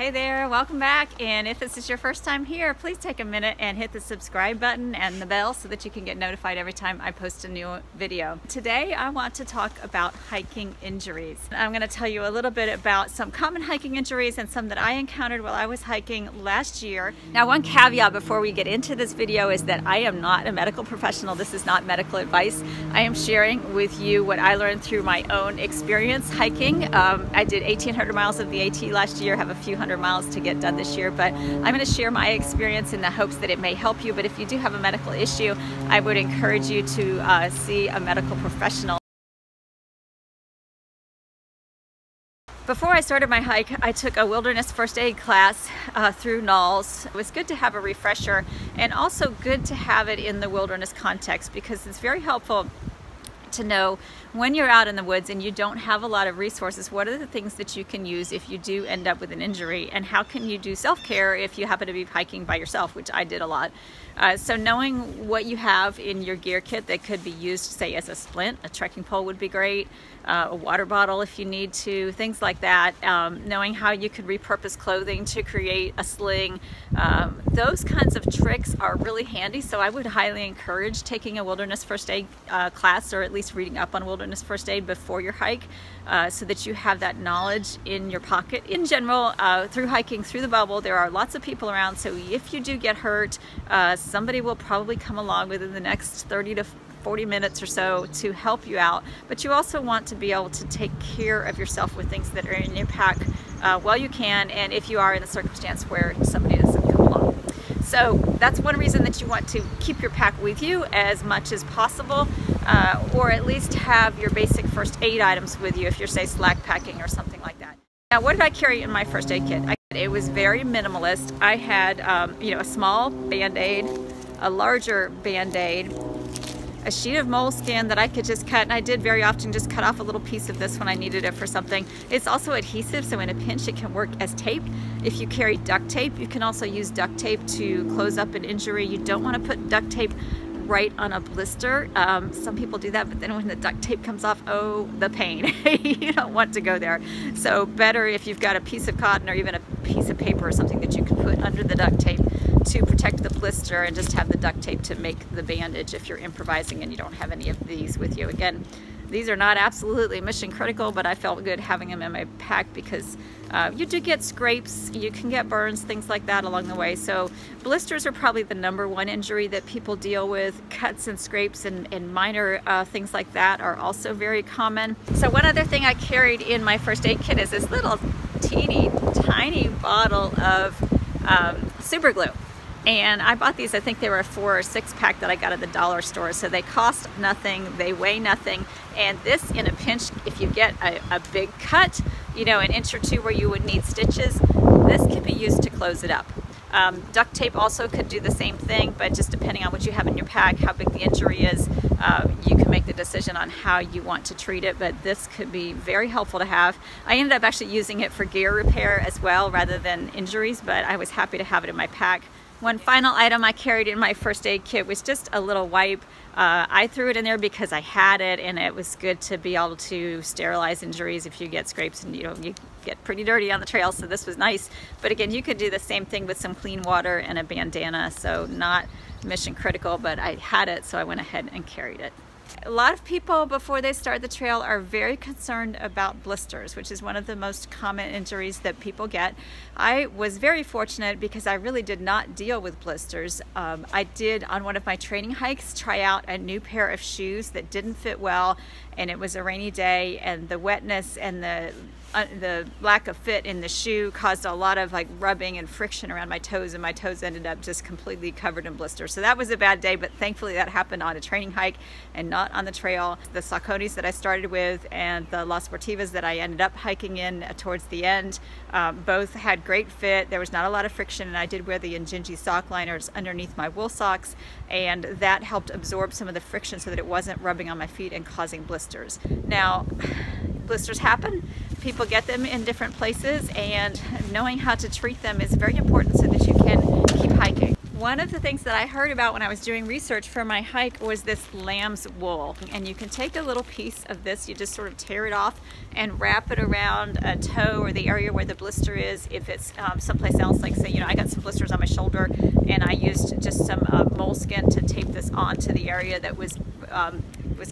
Hey there, welcome back, and if this is your first time here, please take a minute and hit the subscribe button and the bell so that you can get notified every time I post a new video. Today I want to talk about hiking injuries. I'm going to tell you a little bit about some common hiking injuries and some that I encountered while I was hiking last year. Now, one caveat before we get into this video is that I am not a medical professional. This is not medical advice. I am sharing with you what I learned through my own experience hiking. I did 1,800 miles of the AT last year, have a few hundred miles to get done this year, but I'm going to share my experience in the hopes that it may help you. But if you do have a medical issue, I would encourage you to see a medical professional. Before I started my hike, I took a wilderness first aid class through NALS. It was good to have a refresher and also good to have it in the wilderness context, because it's very helpful to know when you're out in the woods and you don't have a lot of resources, what are the things that you can use if you do end up with an injury, and how can you do self-care if you happen to be hiking by yourself, which I did a lot. So knowing what you have in your gear kit that could be used, say, as a splint, a trekking pole would be great, a water bottle if you need to, things like that. Knowing how you could repurpose clothing to create a sling. Those kinds of tricks are really handy, so I would highly encourage taking a wilderness first aid class, or at least reading up on wilderness first aid before your hike, so that you have that knowledge in your pocket. In general, through hiking through the bubble, there are lots of people around, so if you do get hurt, somebody will probably come along within the next 30 to 40 minutes or so to help you out. But you also want to be able to take care of yourself with things that are in your pack while you can, and if you are in a circumstance where somebody doesn't come along. So that's one reason that you want to keep your pack with you as much as possible, or at least have your basic first aid items with you if you're, say, slack packing or something like that. Now, what did I carry in my first aid kit? It was very minimalist. I had a small Band-Aid, a larger Band-Aid, a sheet of moleskin that I could just cut, and I did very often just cut off a little piece of this when I needed it for something. It's also adhesive, so in a pinch it can work as tape. If you carry duct tape, you can also use duct tape to close up an injury. You don't want to put duct tape right on a blister. Some people do that, but then when the duct tape comes off, oh, the pain. You don't want to go there. So better if you've got a piece of cotton or even a piece of paper or something that you can put under the duct tape to protect the blister, and just have the duct tape to make the bandage if you're improvising and you don't have any of these with you. Again, these are not absolutely mission critical, but I felt good having them in my pack because you do get scrapes, you can get burns, things like that along the way. So blisters are probably the #1 injury that people deal with. Cuts and scrapes and minor things like that are also very common. So one other thing I carried in my first aid kit is this little teeny tiny bottle of super glue. And I bought these, I think they were a 4 or 6 pack that I got at the dollar store. So they cost nothing, they weigh nothing. And this, in a pinch, if you get a big cut, an inch or two where you would need stitches, this can be used to close it up. Duct tape also could do the same thing, but just depending on what you have in your pack, how big the injury is, you can make the decision on how you want to treat it. But this could be very helpful to have. I ended up actually using it for gear repair as well rather than injuries, but I was happy to have it in my pack. One final item I carried in my first aid kit was just a little wipe. I threw it in there because I had it, and it was good to be able to sterilize injuries if you get scrapes, and you get pretty dirty on the trail, so this was nice. But again, you could do the same thing with some clean water and a bandana, so not mission critical, but I had it, so I went ahead and carried it. A lot of people before they start the trail are very concerned about blisters, which is one of the most common injuries that people get. I was very fortunate because I really did not deal with blisters. I did, on one of my training hikes, try out a new pair of shoes that didn't fit well, and it was a rainy day, and the wetness and the lack of fit in the shoe caused a lot of rubbing and friction around my toes, and my toes ended up just completely covered in blisters. So that was a bad day, but thankfully that happened on a training hike and not on the trail. The Sauconys that I started with and the Las Sportivas that I ended up hiking in towards the end, both had great fit. There was not a lot of friction, and I did wear the Injinji sock liners underneath my wool socks, and that helped absorb some of the friction so that it wasn't rubbing on my feet and causing blisters. Now, blisters happen. People get them in different places, and knowing how to treat them is very important so that you can keep hiking. One of the things that I heard about when I was doing research for my hike was this lamb's wool. And you can take a little piece of this, you just sort of tear it off and wrap it around a toe or the area where the blister is. If it's someplace else, like say, I got some blisters on my shoulder and I used just some moleskin to tape this onto the area that was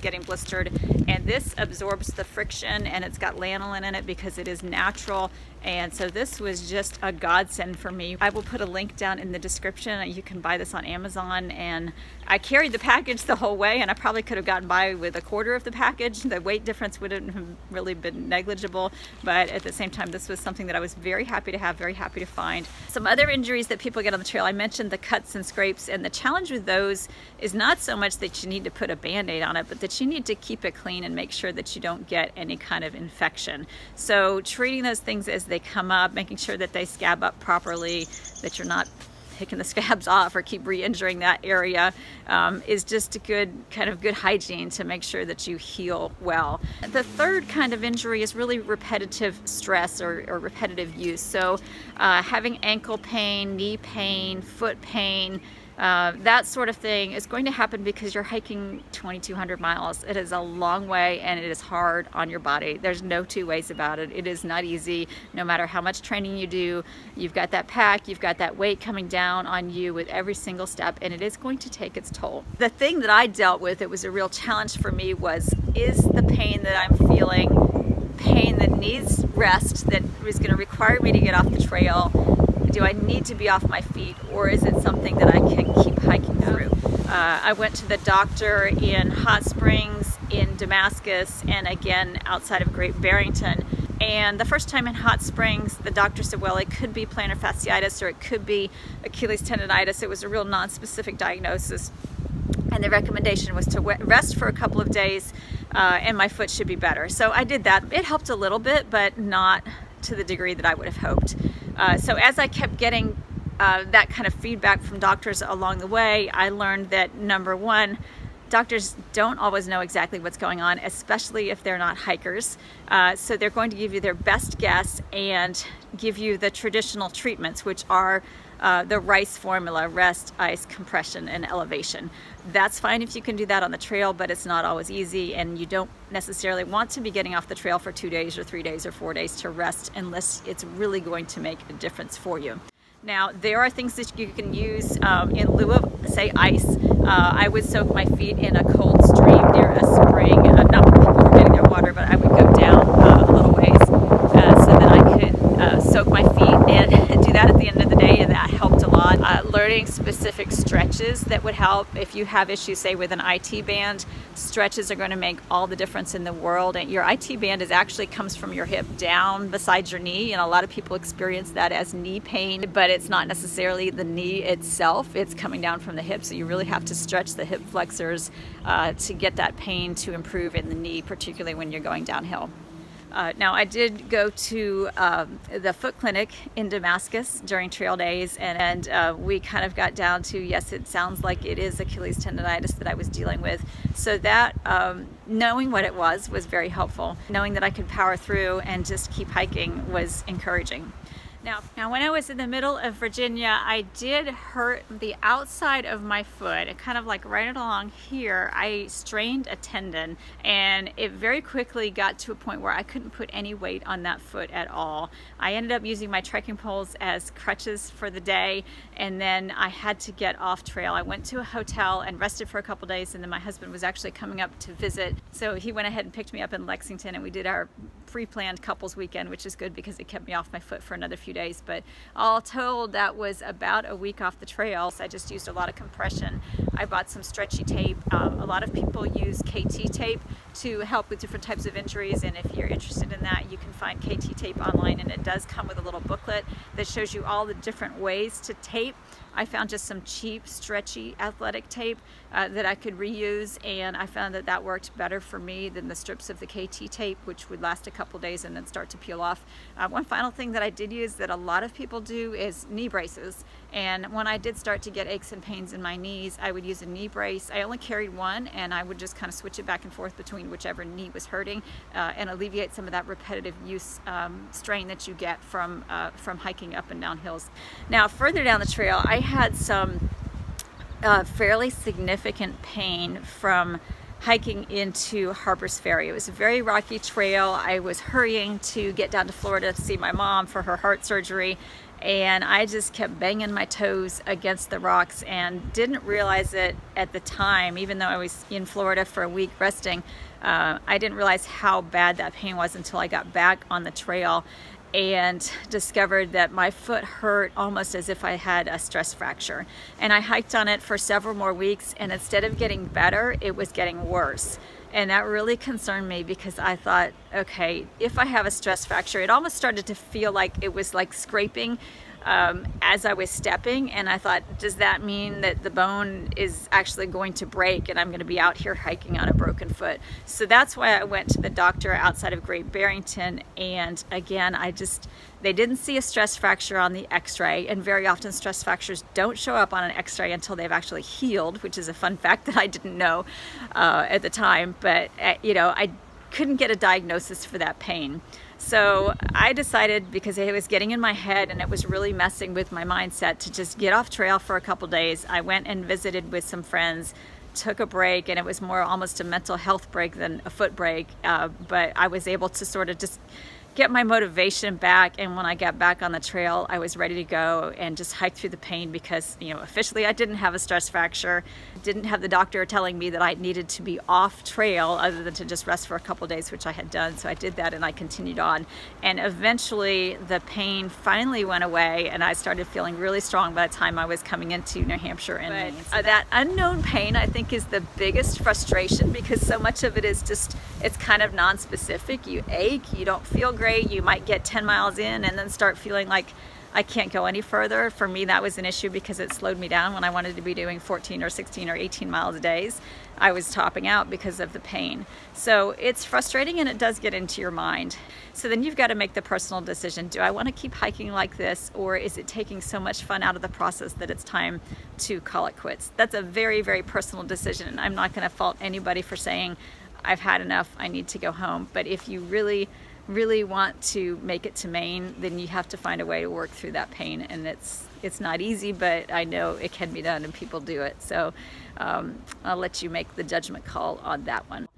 getting blistered, and this absorbs the friction, and it's got lanolin in it because it is natural. And so this was just a godsend for me. I will put a link down in the description. You can buy this on Amazon, and I carried the package the whole way, and I probably could have gotten by with a quarter of the package. The weight difference wouldn't have really been negligible, but at the same time, this was something that I was very happy to have, very happy to find. Some other injuries that people get on the trail, I mentioned the cuts and scrapes, and the challenge with those is not so much that you need to put a band-aid on it, but that you need to keep it clean and make sure that you don't get any kind of infection. So treating those things as they come up, making sure that they scab up properly, that you're not taking the scabs off or keep re-injuring that area, is just a good hygiene to make sure that you heal well. The third kind of injury is really repetitive stress or repetitive use. So having ankle pain, knee pain, foot pain, that sort of thing is going to happen because you're hiking 2,200 miles. It is a long way and it is hard on your body. There's no two ways about it. It is not easy. No matter how much training you do, you've got that pack, you've got that weight coming down on you with every single step, and it is going to take its toll. The thing that I dealt with, it was a real challenge for me, is the pain that I'm feeling pain that needs rest, that is going to require me to get off the trail? Do I need to be off my feet, or is it something that I can keep hiking through? I went to the doctor in Hot Springs, in Damascus, and again outside of Great Barrington. And the first time in Hot Springs, the doctor said, well, it could be plantar fasciitis or it could be Achilles tendonitis. It was a real non-specific diagnosis. And the recommendation was to rest for a couple of days and my foot should be better. So I did that. It helped a little bit, but not to the degree that I would have hoped. So as I kept getting that kind of feedback from doctors along the way, I learned that, number one, doctors don't always know exactly what's going on, especially if they're not hikers. So they're going to give you their best guess and give you the traditional treatments, which are the RICE formula: rest, ice, compression, and elevation. That's fine if you can do that on the trail, but it's not always easy, and you don't necessarily want to be getting off the trail for 2 days or 3 days or 4 days to rest unless it's really going to make a difference for you. Now, there are things that you can use in lieu of, say, ice. I would soak my feet in a cold stream near a spring, not where people were getting their water, but I would go down a little ways so that I could soak my feet and do that at the end of the day, and that helped a lot. Learning specific stretches that would help. If you have issues, say, with an IT band, stretches are going to make all the difference in the world. And your IT band actually comes from your hip down beside your knee, and a lot of people experience that as knee pain, but it's not necessarily the knee itself. It's coming down from the hip, so you really have to stretch the hip flexors to get that pain to improve in the knee, particularly when you're going downhill. Now, I did go to the foot clinic in Damascus during trail days, and we kind of got down to, yes, it sounds like it is Achilles tendonitis that I was dealing with. So that, knowing what it was very helpful. Knowing that I could power through and just keep hiking was encouraging. Now, when I was in the middle of Virginia, I did hurt the outside of my foot, kind of like right along here. I strained a tendon, and it very quickly got to a point where I couldn't put any weight on that foot at all. I ended up using my trekking poles as crutches for the day, and then I had to get off trail. I went to a hotel and rested for a couple days, and then my husband was actually coming up to visit. So he went ahead and picked me up in Lexington, and we did our pre-planned couples weekend, which is good because it kept me off my foot for another few days. But all told, that was about a week off the trail. So I just used a lot of compression. I bought some stretchy tape. A lot of people use KT tape to help with different types of injuries, and if you're interested in that, you can find KT tape online, and it does come with a little booklet that shows you all the different ways to tape. I found just some cheap, stretchy athletic tape that I could reuse, and I found that that worked better for me than the strips of the KT tape, which would last a couple days and then start to peel off. One final thing that I did use that a lot of people do is knee braces, and when I did start to get aches and pains in my knees, I would use a knee brace. I only carried one, and I would just kind of switch it back and forth between whichever knee was hurting and alleviate some of that repetitive use strain that you get from hiking up and down hills. Now, further down the trail, I had some fairly significant pain from hiking into Harper's Ferry. It was a very rocky trail. I was hurrying to get down to Florida to see my mom for her heart surgery, and I just kept banging my toes against the rocks and didn't realize it at the time, even though I was in Florida for a week resting. I didn't realize how bad that pain was until I got back on the trail and discovered that my foot hurt almost as if I had a stress fracture. And I hiked on it for several more weeks, and instead of getting better, it was getting worse. And that really concerned me because I thought, okay, if I have a stress fracture, it almost started to feel like it was like scraping as I was stepping, and I thought, does that mean that the bone is actually going to break and I'm going to be out here hiking on a broken foot? So that's why I went to the doctor outside of Great Barrington, and again, they didn't see a stress fracture on the x-ray, and very often stress fractures don't show up on an x-ray until they've actually healed, which is a fun fact that I didn't know at the time, but you know, I couldn't get a diagnosis for that pain. So I decided, because it was getting in my head and it was really messing with my mindset, to just get off trail for a couple days. I went and visited with some friends, took a break, and it was more almost a mental health break than a foot break, but I was able to sort of just get my motivation back, and when I got back on the trail, I was ready to go and just hike through the pain because, you know, officially I didn't have a stress fracture, didn't have the doctor telling me that I needed to be off trail other than to just rest for a couple days, which I had done. So I did that and I continued on, and eventually the pain finally went away and I started feeling really strong by the time I was coming into New Hampshire and Maine. So that unknown pain, I think, is the biggest frustration, because so much of it is just, it's kind of non-specific. You ache, you don't feel great, you might get 10 miles in and then start feeling like I can't go any further. For me, that was an issue because it slowed me down when I wanted to be doing 14 or 16 or 18 miles a day. I was topping out because of the pain. So it's frustrating, and it does get into your mind. So then you've got to make the personal decision. Do I want to keep hiking like this, or is it taking so much fun out of the process that it's time to call it quits? That's a very, very personal decision, and I'm not going to fault anybody for saying, I've had enough, I need to go home. But if you really want to make it to Maine, then you have to find a way to work through that pain, and it's not easy, but I know it can be done and people do it. So I'll let you make the judgment call on that one.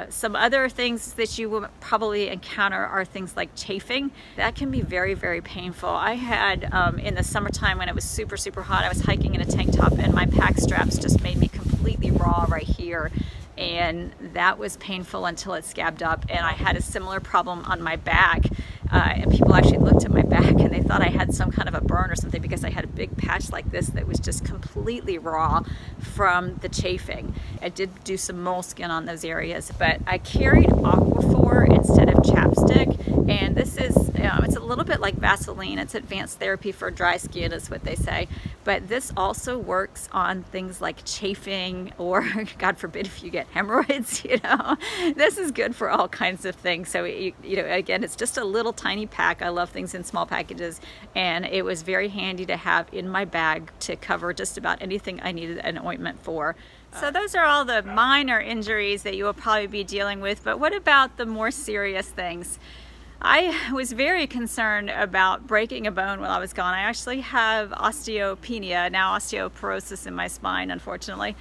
Some other things that you will probably encounter are things like chafing. That can be very, very painful. I had in the summertime when it was super, super hot, I was hiking in a tank top and my pack straps just made me completely raw right here. And that was painful until it scabbed up, and I had a similar problem on my back, and people actually looked at my back and they thought I had some kind of a burn or something, because I had a big patch like this that was just completely raw from the chafing. I did do some moleskin on those areas, but I carried Aquaphor instead of chapstick, and this is, it's a little bit like Vaseline. It's advanced therapy for dry skin is what they say, but this also works on things like chafing, or God forbid if you get hemorrhoids, you know. This is good for all kinds of things. So you know, again, it's just a little tiny pack. I love things in small packages, and it was very handy to have in my bag to cover just about anything I needed an ointment for. So those are all the minor injuries that you will probably be dealing with, but what about the more serious things? I was very concerned about breaking a bone while I was gone. I actually have osteopenia, now osteoporosis in my spine, unfortunately.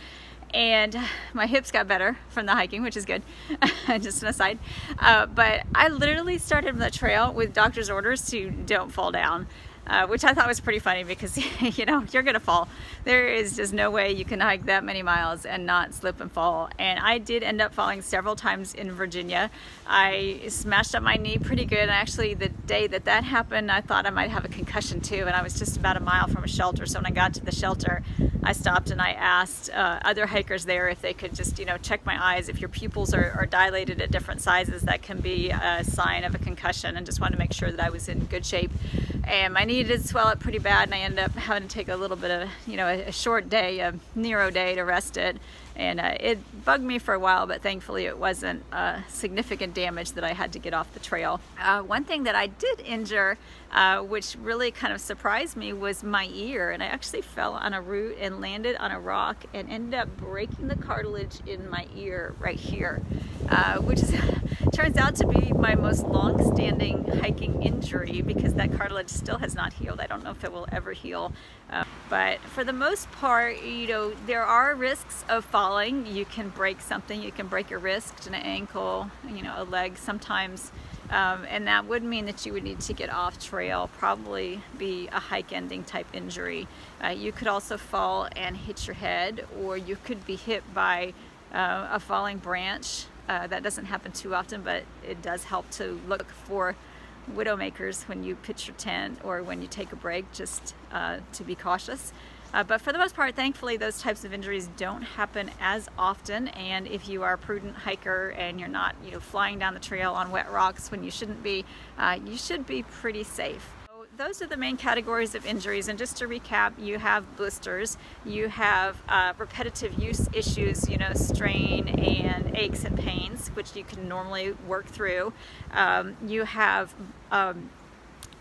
And my hips got better from the hiking, which is good, just an aside. But I literally started the trail with doctor's orders to don't fall down. Which I thought was pretty funny, because you know, you're gonna fall. There is just no way you can hike that many miles and not slip and fall. And I did end up falling several times in Virginia. I smashed up my knee pretty good, and actually the day that that happened, I thought I might have a concussion too, and I was just about a mile from a shelter. So when I got to the shelter, I stopped and I asked other hikers there if they could just, you know, check my eyes. If your pupils are dilated at different sizes, that can be a sign of a concussion, and just wanted to make sure that I was in good shape. And my knee did swell up pretty bad, and I ended up having to take a little bit of, you know, a short day, a Nero day, to rest it. And it bugged me for a while, but thankfully it wasn't significant damage that I had to get off the trail. One thing that I did injure, which really kind of surprised me, was my ear. And I actually fell on a root and landed on a rock and ended up breaking the cartilage in my ear right here, which is, turns out to be my most long-standing hiking injury, because that cartilage still has not healed. I don't know if it will ever heal. But for the most part, you know, there are risks of falling. You can break something. You can break your wrist, an ankle, you know, a leg sometimes. And that would mean that you would need to get off trail, probably be a hike ending type injury. You could also fall and hit your head, or you could be hit by a falling branch. That doesn't happen too often, but it does help to look for widowmakers when you pitch your tent or when you take a break, just to be cautious. But for the most part, thankfully, those types of injuries don't happen as often. And if you are a prudent hiker and you're not, you know, flying down the trail on wet rocks when you shouldn't be, you should be pretty safe. So those are the main categories of injuries. And just to recap, you have blisters, you have repetitive use issues, you know, strain and aches and pains, which you can normally work through. You have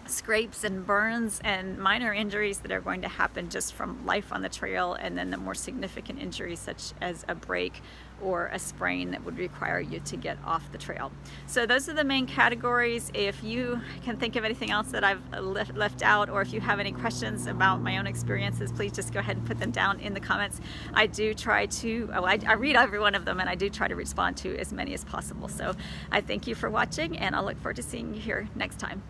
scrapes and burns and minor injuries that are going to happen just from life on the trail, and then the more significant injuries such as a break or a sprain that would require you to get off the trail. So those are the main categories. If you can think of anything else that I've left out, or if you have any questions about my own experiences, please just go ahead and put them down in the comments. I do try to, I read every one of them, and I do try to respond to as many as possible. So I thank you for watching, and I'll look forward to seeing you here next time.